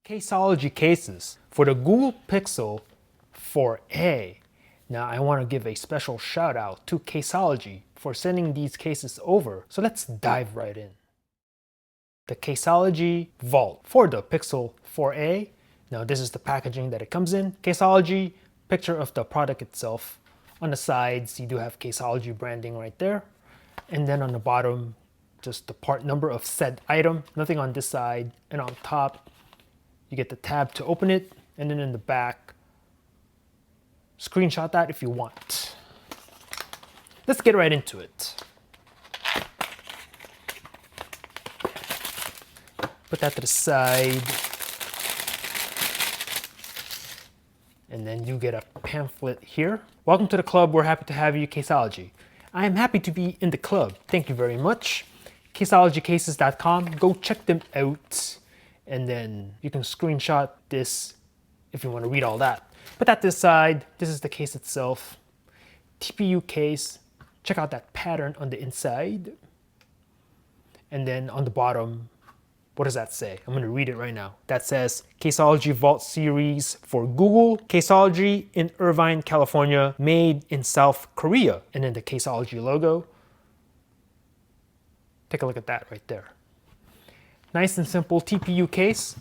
Caseology Cases for the Google Pixel 4a. Now I want to give a special shout out to Caseology for sending these cases over, so let's dive right in. The Caseology Vault for the Pixel 4a. Now this is the packaging that it comes in. Caseology, picture of the product itself. On the sides you do have Caseology branding right there, and then on the bottom just the part number of said item, nothing on this side, and on top you get the tab to open it, and then in the back, screenshot that if you want. Let's get right into it. Put that to the side. And then you get a pamphlet here. Welcome to the club. We're happy to have you, Caseology. I am happy to be in the club. Thank you very much. Caseologycases.com. Go check them out. And then you can screenshot this if you want to read all that. Put that to the side. This is the case itself. TPU case. Check out that pattern on the inside. And then on the bottom, what does that say? I'm going to read it right now. That says Caseology Vault Series for Google. Caseology in Irvine, California. Made in South Korea. And then the Caseology logo. Take a look at that right there. Nice and simple TPU case.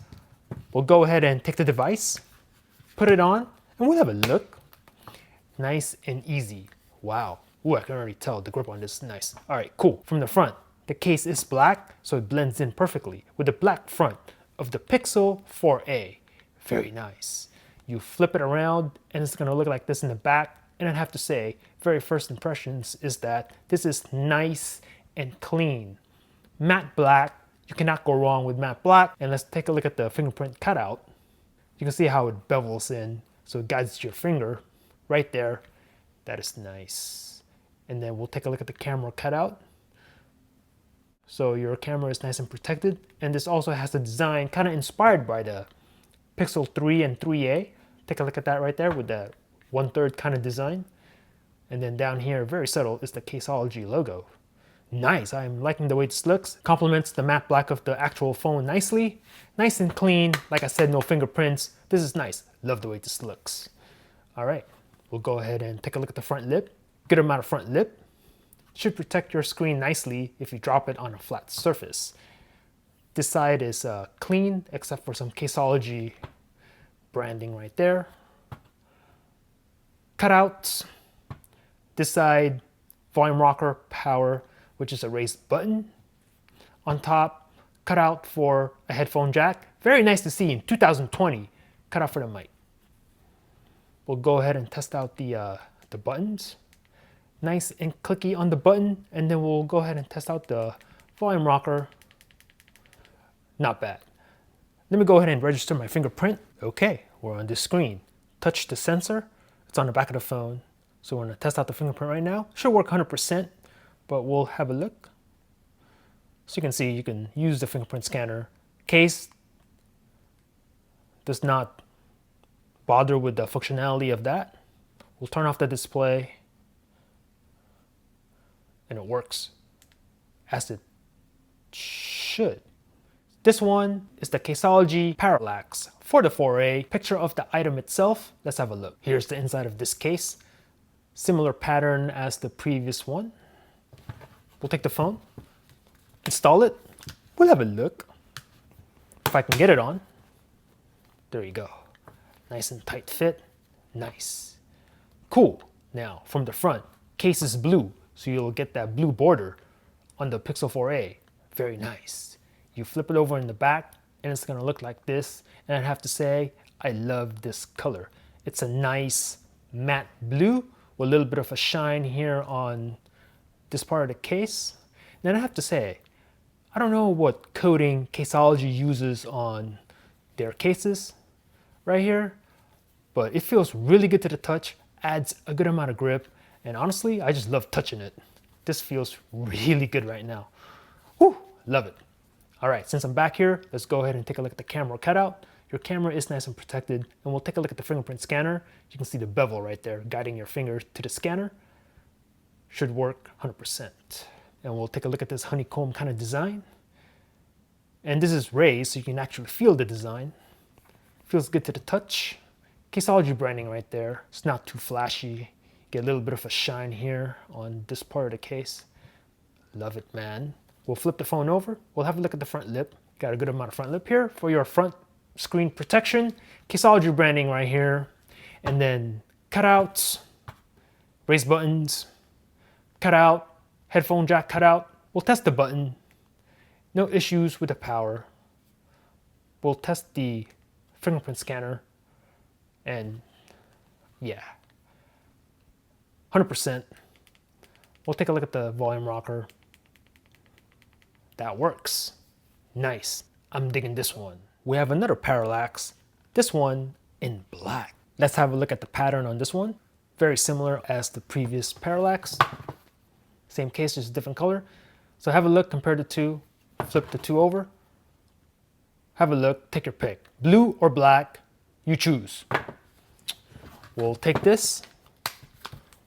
We'll go ahead and take the device, put it on, and we'll have a look. Nice and easy. Wow. Ooh, I can already tell the grip on this is nice. All right, cool. From the front, the case is black, so it blends in perfectly with the black front of the Pixel 4a. Very nice. You flip it around, and it's gonna look like this in the back. And I'd have to say, very first impressions is that this is nice and clean. Matte black. You cannot go wrong with matte black. And let's take a look at the fingerprint cutout. You can see how it bevels in, so it guides your finger right there. That is nice. And then we'll take a look at the camera cutout. So your camera is nice and protected. And this also has a design kind of inspired by the Pixel 3 and 3a. Take a look at that right there with the 1/3 kind of design. And then down here, very subtle, is the Caseology logo. Nice, I'm liking the way this looks. Complements the matte black of the actual phone nicely. Nice and clean. Like I said, no fingerprints. This is nice. Love the way this looks. All right, we'll go ahead and take a look at the front lip. Good amount of front lip. Should protect your screen nicely if you drop it on a flat surface. This side is clean, except for some Caseology branding right there. Cutouts. This side, volume rocker, power, which is a raised button. On top, cutout for a headphone jack. Very nice to see in 2020. Cutout for the mic. We'll go ahead and test out the buttons. Nice and clicky on the button, and then we'll go ahead and test out the volume rocker. Not bad. Let me go ahead and register my fingerprint. Okay, we're on this screen. Touch the sensor. It's on the back of the phone. So we're going to test out the fingerprint right now. Should work 100%, but we'll have a look. So you can see you can use the fingerprint scanner. Case does not bother with the functionality of that. We'll turn off the display, and it works as it should. This one is the Caseology Parallax for the 4a. Picture of the item itself. Let's have a look. Here's the inside of this case. Similar pattern as the previous one. We'll take the phone, install it. We'll have a look. If I can get it on. There you go. Nice and tight fit. Nice. Cool. Now, from the front, case is blue, so you'll get that blue border on the Pixel 4a. Very nice. You flip it over in the back, and it's gonna look like this. And I'd have to say, I love this color. It's a nice matte blue with a little bit of a shine here on this part of the case. Then I have to say, I don't know what coating Caseology uses on their cases right here, but it feels really good to the touch, adds a good amount of grip, and honestly, I just love touching it. This feels really good right now. Whew, love it. All right, since I'm back here, let's go ahead and take a look at the camera cutout. Your camera is nice and protected, and we'll take a look at the fingerprint scanner. You can see the bevel right there, guiding your finger to the scanner. Should work 100%. And we'll take a look at this honeycomb kind of design. And this is raised, so you can actually feel the design. Feels good to the touch. Caseology branding right there. It's not too flashy. Get a little bit of a shine here on this part of the case. Love it, man. We'll flip the phone over. We'll have a look at the front lip. Got a good amount of front lip here for your front screen protection. Caseology branding right here. And then cutouts, raise buttons, cutout, headphone jack cutout. We'll test the button. No issues with the power. We'll test the fingerprint scanner. And yeah, 100%. We'll take a look at the volume rocker. That works. Nice. I'm digging this one. We have another parallax. This one in black. Let's have a look at the pattern on this one. Very similar as the previous parallax. Same case, just a different color. So have a look, compare the two, flip the two over. Have a look, take your pick. Blue or black, you choose. We'll take this,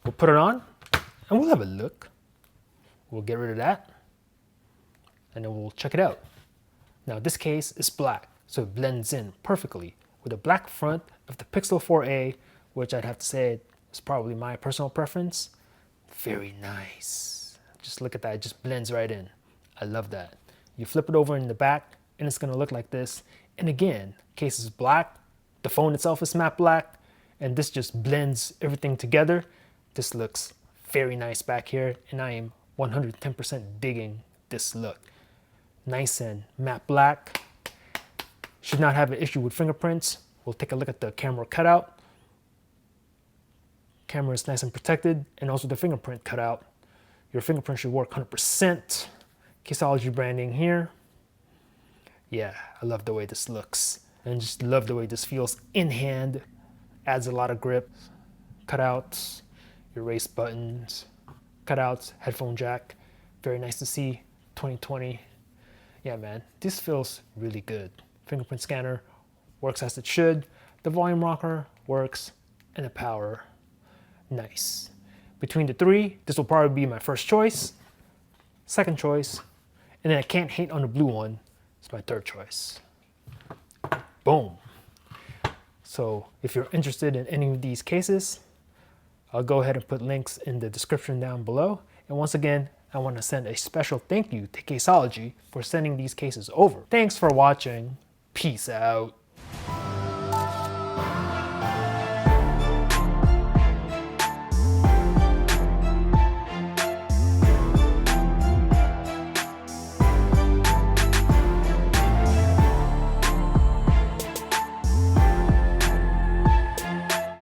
we'll put it on, and we'll have a look. We'll get rid of that, and then we'll check it out. Now this case is black, so it blends in perfectly with a black front of the Pixel 4a, which I'd have to say is probably my personal preference. Very nice. Just look at that, it just blends right in. I love that. You flip it over in the back, and it's gonna look like this. And again, case is black, the phone itself is matte black, and this just blends everything together. This looks very nice back here, and I am 110% digging this look. Nice and matte black. Should not have an issue with fingerprints. We'll take a look at the camera cutout. Camera is nice and protected, and also the fingerprint cutout. Your fingerprint should work 100%. Caseology branding here. Yeah, I love the way this looks, and just love the way this feels in hand. Adds a lot of grip. Cutouts, erase buttons, cutouts, headphone jack. Very nice to see. 2020. Yeah, man, this feels really good. Fingerprint scanner works as it should. The volume rocker works, and the power, nice. Between the three, this will probably be my first choice, second choice, and then I can't hate on the blue one. It's my third choice. Boom. So if you're interested in any of these cases, I'll go ahead and put links in the description down below. And once again, I want to send a special thank you to Caseology for sending these cases over. Thanks for watching. Peace out.